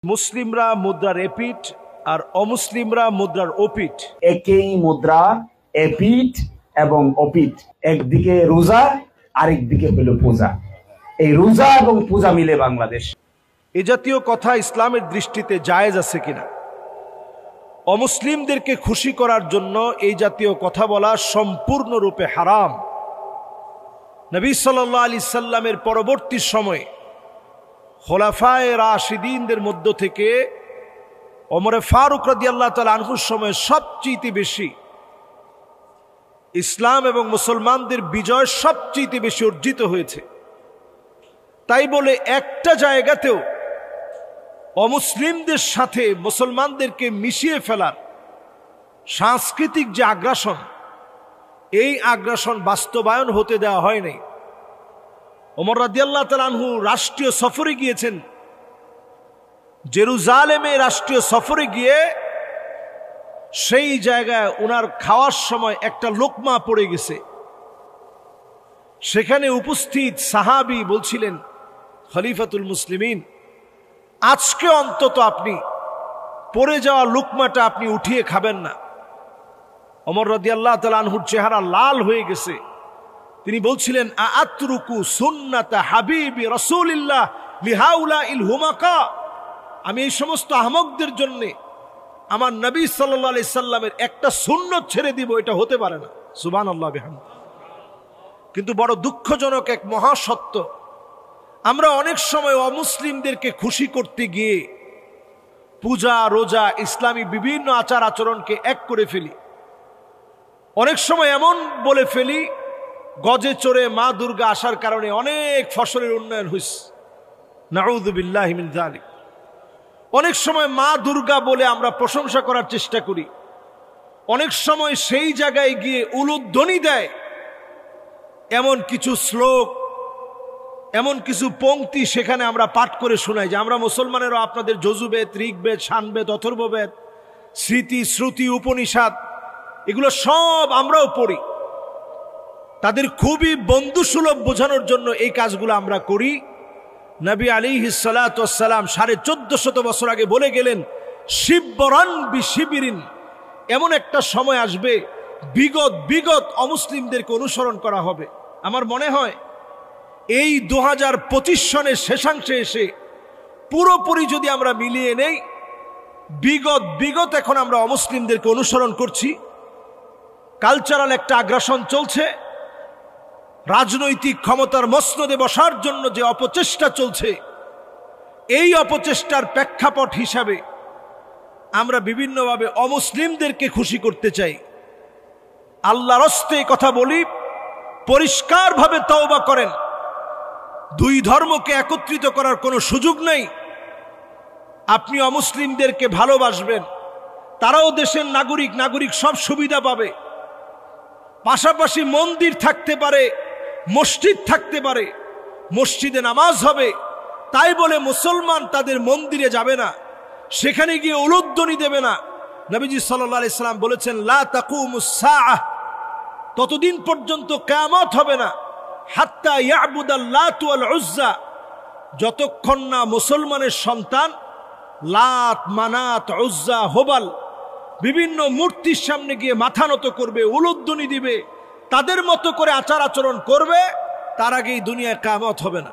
মুসলিমরা মুদ্রার এপিঠ আর অমুসলিমরা মুদ্রার ওপিঠ। একই মুদ্রা এপিঠ এবং ওপিঠ, একদিকে রোজা আরেকদিকে হলো পূজা। এই রোজা এবং পূজা মিলে বাংলাদেশ। এ জাতীয় কথা ইসলামের দৃষ্টিতে জায়েজ আছে কিনা? অমুসলিমদেরকে খুশি করার জন্য এই জাতীয় কথা বলা সম্পূর্ণরূপে হারাম। নবী সাল্লাল্লাহু আলাইহি সাল্লামের পরবর্তী সময়ে খোলাফায়ে রাশিদিনদের মধ্য থেকে ওমরে ফারুক রাদিয়াল্লাহু তাআলা আনহুর সময় সবচেয়ে বেশি ইসলাম এবং মুসলমানদের বিজয় সবচেয়ে বেশি অর্জিত হয়েছে। তাই বলে একটা জায়গাতেও অমুসলিমদের সাথে মুসলমানদেরকে মিশিয়ে ফেলার সাংস্কৃতিক যে আগ্রাসন, এই আগ্রাসন বাস্তবায়ন হতে দেওয়া হয় নাই। ওমর রাদিয়াল্লাহু তাআলা আনহু রাষ্ট্রীয় সফরে গিয়েছেন। জেরুজালেমে রাষ্ট্রীয় সফরে গিয়ে সেই জায়গায় ওনার খাওয়ার সময় একটা লোকমা পড়ে গেছে। সেখানে উপস্থিত সাহাবী বলছিলেন, খলিফাতুল মুসলিমিন, আজকে অন্তত আপনি পড়ে যাওয়া লোকমাটা আপনি উঠিয়ে খাবেন না। ওমর রাদিয়াল্লাহু তাআলা আনহুর চেহারা লাল হয়ে গেছে। তিনি বলছিলেন, আতরুকু সুন্নাতা হাবিবি রাসূলিল্লাহ লিহাউলাইল হুমাকা, আমি এই সমস্ত আহমকদের জন্য আমার নবী সাল্লাল্লাহু আলাইহি সাল্লামের একটা সুন্নত ছেড়ে দিব? এটা হতে পারে না। সুবহানাল্লাহ বিহামদিহি। কিন্তু বড় দুঃখজনক এক মহাসত্য, আমরা অনেক সময় অমুসলিমদেরকে খুশি করতে গিয়ে পূজা, রোজা, ইসলামী বিভিন্ন আচার আচরণকে এক করে ফেলি। অনেক সময় এমন বলে ফেলি, গজে চড়ে মা দুর্গা আসার কারণে অনেক ফসলের উন্নয়ন হয়েছে। নাউযু বিল্লাহি মিন যালিক। অনেক সময় মা দুর্গা বলে আমরা প্রশংসা করার চেষ্টা করি। অনেক সময় সেই জায়গায় গিয়ে উলুধ্বনি দেয় এমন কিছু শ্লোক, এমন কিছু পংক্তি সেখানে আমরা পাঠ করে শোনাই যে আমরা মুসলমানেরও আপনাদের যজুবেদ, ঋগ্বেদ, শানবেদ, অথর্ববেদ, স্মৃতি, শ্রুতি, উপনিষদ এগুলো সব আমরাও পড়ি। তাদের খুবই বন্ধুসুলভ বোঝানোর জন্য এই কাজগুলো আমরা করি। নবী আলাইহিস সালাতু ওয়াস সালাম 1450 বছর আগে বলে গেলেন, শিবরান বিশিবিরিন, এমন একটা সময় আসবে বিগত অমুসলিমদেরকে অনুসরণ করা হবে। আমার মনে হয় এই 2025 সনের শেষাংশে এসে পুরোপুরি যদি আমরা মিলিয়ে নেই, বিগত এখন আমরা অমুসলিমদেরকে অনুসরণ করছি। কালচারাল একটা আগ্রাসন চলছে। রাজনৈতিক ক্ষমতার মসনদে বসার জন্য যে অপচেষ্টা চলছে, এই অপচেষ্টার প্রেক্ষাপট হিসাবে আমরা বিভিন্নভাবে অমুসলিমদেরকে খুশি করতে চাই। আল্লাহর হস্তে কথা বলি, পরিষ্কারভাবে তওবা করেন। দুই ধর্মকে একত্রিত করার কোনো সুযোগ নেই। আপনি অমুসলিমদেরকে ভালোবাসবেন, তারাও দেশের নাগরিক সব সুবিধা পাবে। পাশাপাশি মন্দির থাকতে পারে, মসজিদ থাকতে পারে, মসজিদে নামাজ হবে। তাই বলে মুসলমান তাদের মন্দিরে যাবে না, সেখানে গিয়ে উলুধ্বনি দেবে না। নবীজি সাল্লাল্লাহু আলাইহি সাল্লাম বলেছেন, লা তাকুমুস সাআহ, ততদিন পর্যন্ত কিয়ামত হবে না, হাত্তা ইয়াবুদাল লাত ওয়াল উজ্জা, যতক্ষণ না মুসলমানের সন্তান লাত, মানাত, উজ্জা, হোবাল বিভিন্ন মূর্তির সামনে গিয়ে মাথা নত করবে, উলুধ্বনি দিবে, তাদের মতো করে আচার আচরণ করবে, তার আগেই দুনিয়ায় কিয়ামত হবে না।